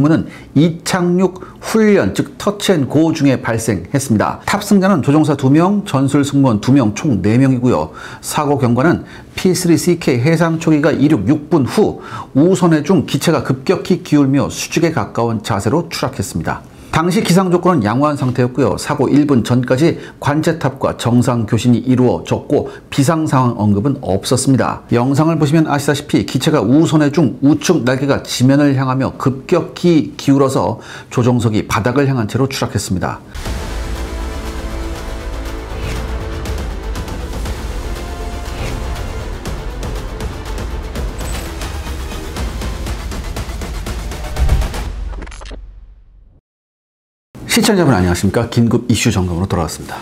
임무는 이착륙 훈련, 즉 터치앤고 중에 발생했습니다. 탑승자는 조종사 2명, 전술 승무원 2명, 총 4명이고요. 사고 경과는 P3CK 해상 초기가 이륙 6분 후 우선회 중 기체가 급격히 기울며 수직에 가까운 자세로 추락했습니다. 당시 기상 조건은 양호한 상태였고요. 사고 1분 전까지 관제탑과 정상 교신이 이루어졌고 비상 상황 언급은 없었습니다. 영상을 보시면 아시다시피 기체가 우선회 중 우측 날개가 지면을 향하며 급격히 기울어서 조종석이 바닥을 향한 채로 추락했습니다. 시청자분 안녕하십니까? 긴급 이슈 점검으로 돌아왔습니다.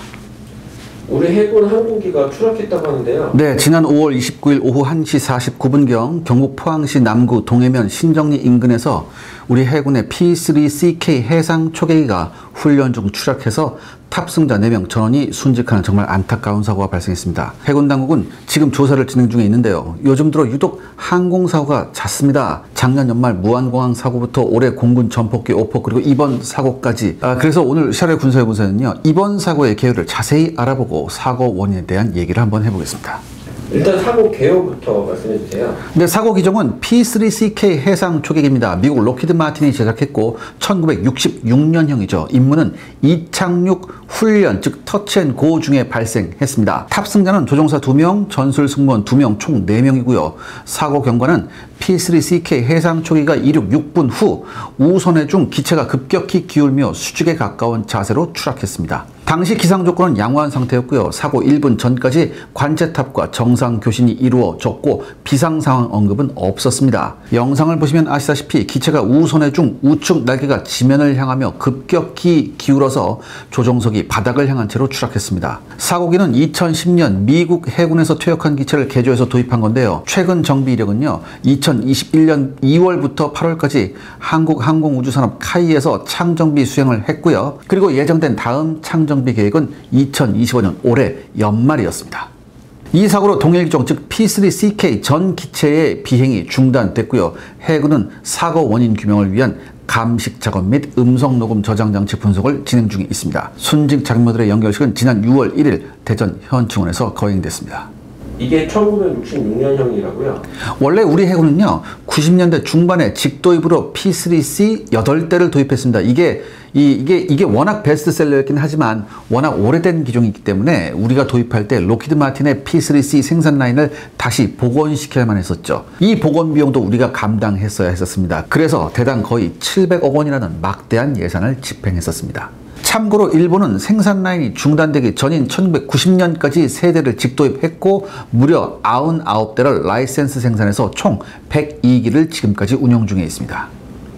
우리 해군 항공기가 추락했다고 하는데요. 네, 지난 5월 29일 오후 1시 49분경 경북 포항시 남구 동해면 신정리 인근에서 우리 해군의 P3CK 해상 초계기가 훈련 중 추락해서 탑승자 4명 전원이 순직하는 정말 안타까운 사고가 발생했습니다. 해군 당국은 지금 조사를 진행 중에 있는데요. 요즘 들어 유독 항공사고가 잦습니다. 작년 연말 무안공항 사고부터 올해 공군 전폭기 오폭 그리고 이번 사고까지. 그래서 오늘 샤레 군사연구소는요, 이번 사고의 개요를 자세히 알아보고 사고 원인에 대한 얘기를 한번 해보겠습니다. 일단 사고 개요부터 말씀해 주세요. 네, 사고 기종은 P3CK 해상 초계기입니다. 미국 로키드 마틴이 제작했고 1966년형이죠. 임무는 이착륙 훈련, 즉 터치앤고 중에 발생했습니다. 탑승자는 조종사 2명, 전술 승무원 2명, 총 4명이고요. 사고 경과는 P3CK 해상 초기가 이륙 6분 후 우선회 중 기체가 급격히 기울며 수직에 가까운 자세로 추락했습니다. 당시 기상 조건은 양호한 상태였고요. 사고 1분 전까지 관제탑과 정상 교신이 이루어졌고 비상 상황 언급은 없었습니다. 영상을 보시면 아시다시피 기체가 우선회 중 우측 날개가 지면을 향하며 급격히 기울어서 조종석이 바닥을 향한 채로 추락했습니다. 사고기는 2010년 미국 해군에서 퇴역한 기체를 개조해서 도입한 건데요. 최근 정비 이력은요, 2021년 2월부터 8월까지 한국항공우주산업 카이에서 창정비 수행을 했고요. 그리고 예정된 다음 창정비 계획은 2025년 올해 연말이었습니다. 이 사고로 동일기종 즉 P3CK 전 기체의 비행이 중단됐고요. 해군은 사고 원인 규명을 위한 감식 작업 및 음성 녹음 저장 장치 분석을 진행 중에 있습니다. 순직 장교들의 연결식은 지난 6월 1일 대전 현충원에서 거행됐습니다. 이게 1966년형이라고요? 원래 우리 해군은요, 90년대 중반에 직도입으로 P3C 8대를 도입했습니다. 이게 워낙 베스트셀러였긴 하지만 워낙 오래된 기종이기 때문에 우리가 도입할 때 로키드 마틴의 P3C 생산 라인을 다시 복원시켜야만 했었죠. 이 복원 비용도 우리가 감당했어야 했었습니다. 그래서 대당 거의 700억 원이라는 막대한 예산을 집행했었습니다. 참고로 일본은 생산 라인이 중단되기 전인 1990년까지 세대를 직도입했고 무려 99대를 라이센스 생산해서 총 102기를 지금까지 운영 중에 있습니다.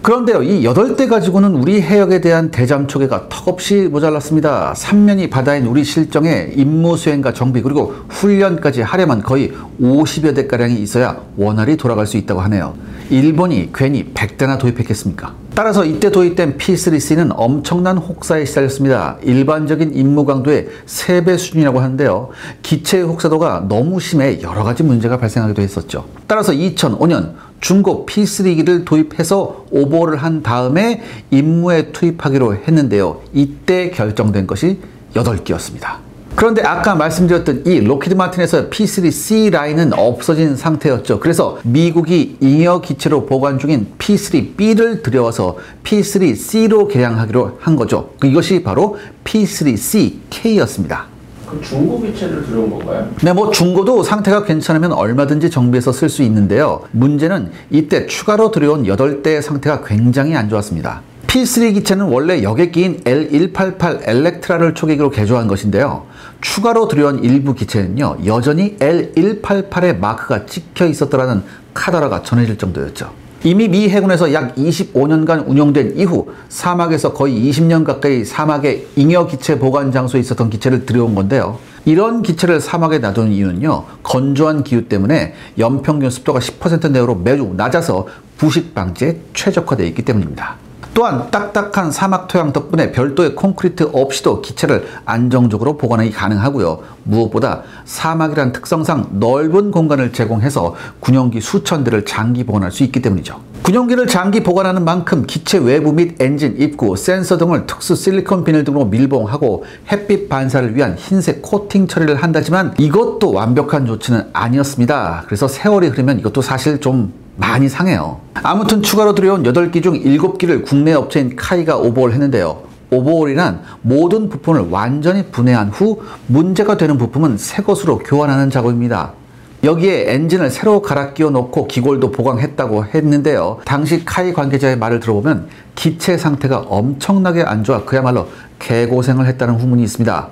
그런데요, 이 8대 가지고는 우리 해역에 대한 대잠 초계가 턱없이 모자랐습니다. 3면이 바다인 우리 실정에 임무 수행과 정비 그리고 훈련까지 하려면 거의 50여 대가량이 있어야 원활히 돌아갈 수 있다고 하네요. 일본이 괜히 100대나 도입했겠습니까? 따라서 이때 도입된 P3C는 엄청난 혹사에 시달렸습니다. 일반적인 임무 강도의 3배 수준이라고 하는데요. 기체의 혹사도가 너무 심해 여러 가지 문제가 발생하기도 했었죠. 따라서 2005년 중고 P3기를 도입해서 오버를 한 다음에 임무에 투입하기로 했는데요. 이때 결정된 것이 8기였습니다. 그런데 아까 말씀드렸던 이 로키드 마틴에서 P3C 라인은 없어진 상태였죠. 그래서 미국이 잉여 기체로 보관 중인 P3B를 들여와서 P3C로 개량하기로 한 거죠. 이것이 바로 P3CK였습니다. 중고 기체를 들여온 건가요? 네, 중고도 상태가 괜찮으면 얼마든지 정비해서 쓸 수 있는데요. 문제는 이때 추가로 들여온 8대의 상태가 굉장히 안 좋았습니다. P3 기체는 원래 여객기인 L188 엘렉트라를 초계기로 개조한 것인데요. 추가로 들여온 일부 기체는요, 여전히 L188의 마크가 찍혀 있었더라는 카더라가 전해질 정도였죠. 이미 미 해군에서 약 25년간 운영된 이후 사막에서 거의 20년 가까이 사막의 잉여 기체 보관 장소에 있었던 기체를 들여온 건데요. 이런 기체를 사막에 놔두는 이유는요, 건조한 기후 때문에 연평균 습도가 10% 내외로 매우 낮아서 부식 방지에 최적화되어 있기 때문입니다. 또한 딱딱한 사막 토양 덕분에 별도의 콘크리트 없이도 기체를 안정적으로 보관하기 가능하고요. 무엇보다 사막이란 특성상 넓은 공간을 제공해서 군용기 수천 대를 장기 보관할 수 있기 때문이죠. 군용기를 장기 보관하는 만큼 기체 외부 및 엔진, 입구, 센서 등을 특수 실리콘 비닐 등으로 밀봉하고 햇빛 반사를 위한 흰색 코팅 처리를 한다지만 이것도 완벽한 조치는 아니었습니다. 그래서 세월이 흐르면 이것도 사실 좀 많이 상해요. 아무튼 추가로 들여온 8기 중 7기를 국내 업체인 카이가 오버홀 했는데요. 오버홀이란 모든 부품을 완전히 분해한 후 문제가 되는 부품은 새 것으로 교환하는 작업입니다. 여기에 엔진을 새로 갈아 끼워 넣고 기골도 보강했다고 했는데요. 당시 카이 관계자의 말을 들어보면 기체 상태가 엄청나게 안 좋아 그야말로 개고생을 했다는 후문이 있습니다.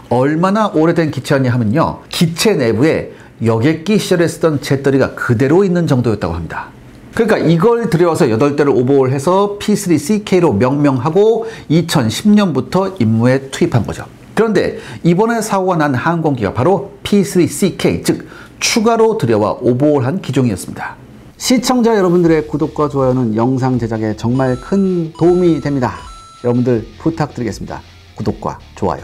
얼마나 오래된 기체였냐 하면요. 기체 내부에 여객기 시절에 쓰던 재떨이가 그대로 있는 정도였다고 합니다. 그러니까 이걸 들여와서 8대를 오버홀해서 P3CK로 명명하고 2010년부터 임무에 투입한 거죠. 그런데 이번에 사고가 난 항공기가 바로 P3CK, 즉 추가로 들여와 오버홀한 기종이었습니다. 시청자 여러분들의 구독과 좋아요는 영상 제작에 정말 큰 도움이 됩니다. 여러분들 부탁드리겠습니다. 구독과 좋아요.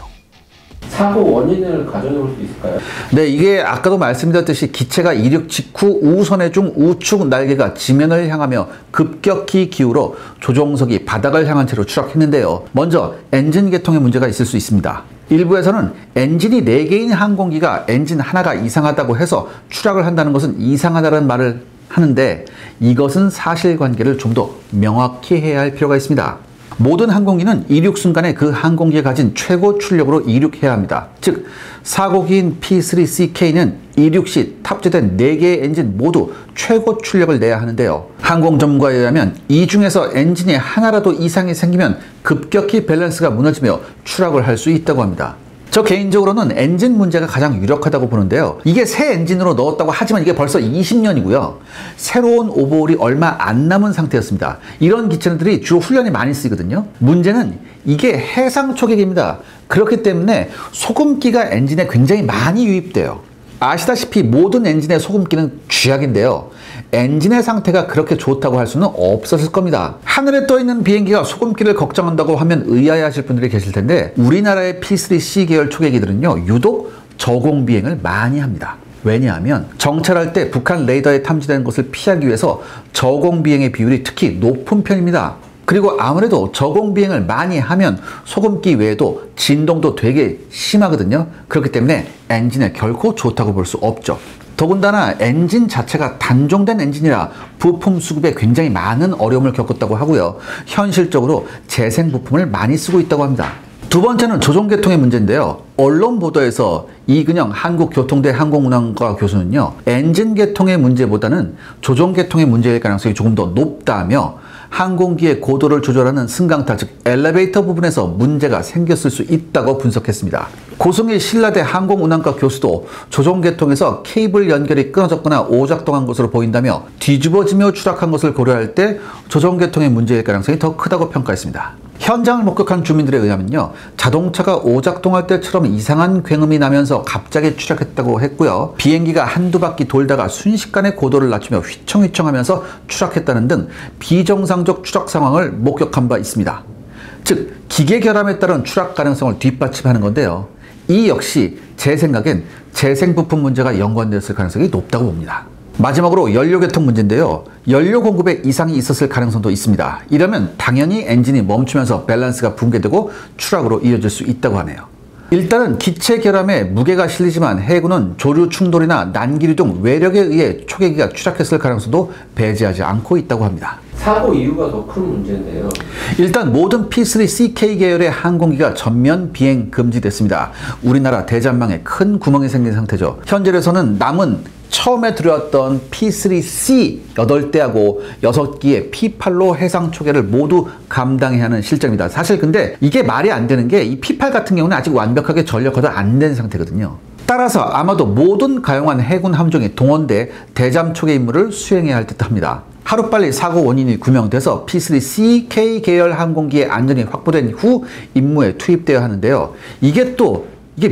사고 원인을 가져볼 수 있을까요? 네, 이게 아까도 말씀드렸듯이 기체가 이륙 직후 우선의 중 우측 날개가 지면을 향하며 급격히 기울어 조종석이 바닥을 향한 채로 추락했는데요. 먼저 엔진 개통에 문제가 있을 수 있습니다. 일부에서는 엔진이 4개인 항공기가 엔진 하나가 이상하다고 해서 추락을 한다는 것은 이상하다는 말을 하는데 이것은 사실관계를 좀 더 명확히 해야 할 필요가 있습니다. 모든 항공기는 이륙 순간에 그 항공기가 가진 최고 출력으로 이륙해야 합니다. 즉 사고기인 P3CK는 이륙 시 탑재된 4개의 엔진 모두 최고 출력을 내야 하는데요. 항공 전문가에 의하면 이 중에서 엔진에 하나라도 이상이 생기면 급격히 밸런스가 무너지며 추락을 할 수 있다고 합니다. 저 개인적으로는 엔진 문제가 가장 유력하다고 보는데요. 이게 새 엔진으로 넣었다고 하지만 이게 벌써 20년이고요. 새로운 오버홀이 얼마 안 남은 상태였습니다. 이런 기체들이 주로 훈련이 많이 쓰이거든요. 문제는 이게 해상 초객입니다. 그렇기 때문에 소금기가 엔진에 굉장히 많이 유입돼요. 아시다시피 모든 엔진의 소금기는 쥐약인데요. 엔진의 상태가 그렇게 좋다고 할 수는 없었을 겁니다. 하늘에 떠있는 비행기가 소금기를 걱정한다고 하면 의아해하실 분들이 계실 텐데 우리나라의 P3C 계열 초계기들은요 유독 저공 비행을 많이 합니다. 왜냐하면 정찰할 때 북한 레이더에 탐지되는 것을 피하기 위해서 저공 비행의 비율이 특히 높은 편입니다. 그리고 아무래도 저공 비행을 많이 하면 소금기 외에도 진동도 되게 심하거든요. 그렇기 때문에 엔진에 결코 좋다고 볼 수 없죠. 더군다나 엔진 자체가 단종된 엔진이라 부품 수급에 굉장히 많은 어려움을 겪었다고 하고요. 현실적으로 재생 부품을 많이 쓰고 있다고 합니다. 두 번째는 조종 개통의 문제인데요. 언론 보도에서 이근영 한국교통대 항공운항과 교수는요. 엔진 개통의 문제보다는 조종 개통의 문제일 가능성이 조금 더 높다며 항공기의 고도를 조절하는 승강타 즉 엘리베이터 부분에서 문제가 생겼을 수 있다고 분석했습니다. 고승일 신라대 항공운항과 교수도 조종 개통에서 케이블 연결이 끊어졌거나 오작동한 것으로 보인다며 뒤집어지며 추락한 것을 고려할 때 조종 개통의 문제일 가능성이 더 크다고 평가했습니다. 현장을 목격한 주민들에 의하면요. 자동차가 오작동할 때처럼 이상한 굉음이 나면서 갑자기 추락했다고 했고요. 비행기가 한두 바퀴 돌다가 순식간에 고도를 낮추며 휘청휘청하면서 추락했다는 등 비정상적 추락 상황을 목격한 바 있습니다. 즉 기계 결함에 따른 추락 가능성을 뒷받침하는 건데요. 이 역시 제 생각엔 재생 부품 문제가 연관되었을 가능성이 높다고 봅니다. 마지막으로 연료 개통 문제인데요. 연료 공급에 이상이 있었을 가능성도 있습니다. 이러면 당연히 엔진이 멈추면서 밸런스가 붕괴되고 추락으로 이어질 수 있다고 하네요. 일단은 기체 결함에 무게가 실리지만 해군은 조류 충돌이나 난기류 등 외력에 의해 초계기가 추락했을 가능성도 배제하지 않고 있다고 합니다. 사고 이유가 더 큰 문제인데요. 일단 모든 P3CK 계열의 항공기가 전면 비행 금지됐습니다. 우리나라 대전망에 큰 구멍이 생긴 상태죠. 현재로서는 남은 처음에 들어왔던 P3C 8대하고 6기의 P8로 해상 초계를 모두 감당해야 하는 실정입니다. 사실 근데 이게 말이 안 되는 게 이 P8 같은 경우는 아직 완벽하게 전력화가 안 된 상태거든요. 따라서 아마도 모든 가용한 해군 함정이 동원돼 대잠 초계 임무를 수행해야 할 듯합니다. 하루빨리 사고 원인이 규명돼서 P3CK 계열 항공기의 안전이 확보된 후 임무에 투입되어야 하는데요. 이게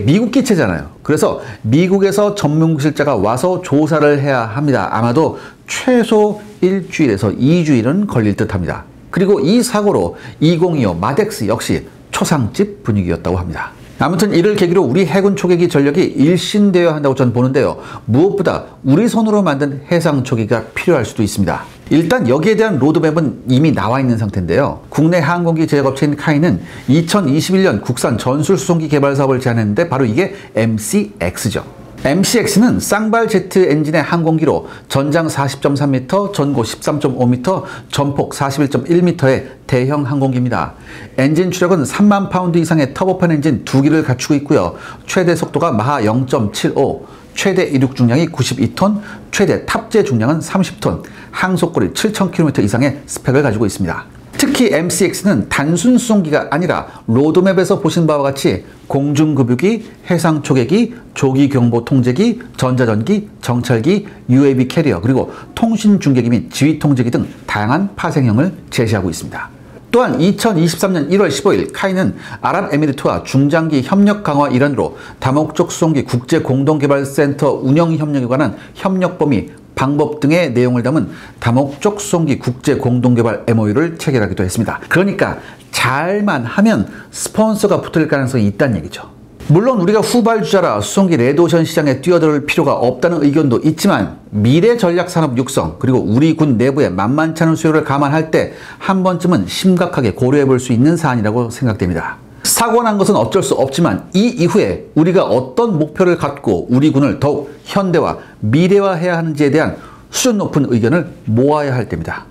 미국 기체잖아요. 그래서 미국에서 전문기술자가 와서 조사를 해야 합니다. 아마도 최소 1주일에서 2주일은 걸릴 듯 합니다. 그리고 이 사고로 2025 마덱스 역시 초상집 분위기였다고 합니다. 아무튼 이를 계기로 우리 해군 초계기 전력이 일신되어야 한다고 저는 보는데요. 무엇보다 우리 손으로 만든 해상 초계기가 필요할 수도 있습니다. 일단 여기에 대한 로드맵은 이미 나와 있는 상태인데요. 국내 항공기 제작업체인 카이는 2021년 국산 전술 수송기 개발 사업을 제안했는데 바로 이게 MCX죠. MCX는 쌍발 제트 엔진의 항공기로 전장 40.3m, 전고 13.5m, 전폭 41.1m의 대형 항공기입니다. 엔진 추력은 3만 파운드 이상의 터보판 엔진 2기를 갖추고 있고요. 최대 속도가 마하 0.75, 최대 이륙 중량이 92톤, 최대 탑재 중량은 30톤, 항속거리 7,000km 이상의 스펙을 가지고 있습니다. 특히 MCX는 단순 수송기가 아니라 로드맵에서 보신 바와 같이 공중급유기, 해상초계기, 조기경보통제기, 전자전기, 정찰기, UAV 캐리어, 그리고 통신중계기 및 지휘통제기 등 다양한 파생형을 제시하고 있습니다. 또한 2023년 1월 15일 카이는 아랍에미리트와 중장기 협력 강화 일환으로 다목적 수송기 국제공동개발센터 운영 협력에 관한 협력 범위, 방법 등의 내용을 담은 다목적 수송기 국제공동개발 MOU를 체결하기도 했습니다. 그러니까 잘만 하면 스폰서가 붙을 가능성이 있다는 얘기죠. 물론 우리가 후발주자라 수송기 레드오션 시장에 뛰어들 필요가 없다는 의견도 있지만 미래 전략 산업 육성 그리고 우리 군 내부의 만만치 않은 수요를 감안할 때 한 번쯤은 심각하게 고려해 볼 수 있는 사안이라고 생각됩니다. 사고 난 것은 어쩔 수 없지만 이 이후에 우리가 어떤 목표를 갖고 우리 군을 더욱 현대화, 미래화해야 하는지에 대한 수준 높은 의견을 모아야 할 때입니다.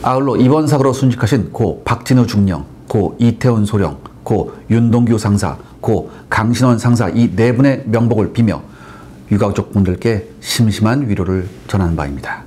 아울러 이번 사고로 순직하신 고 박진우 중령, 고 이태원 소령, 고 윤동규 상사, 고 강신원 상사 이 네 분의 명복을 비며 유가족 분들께 심심한 위로를 전하는 바입니다.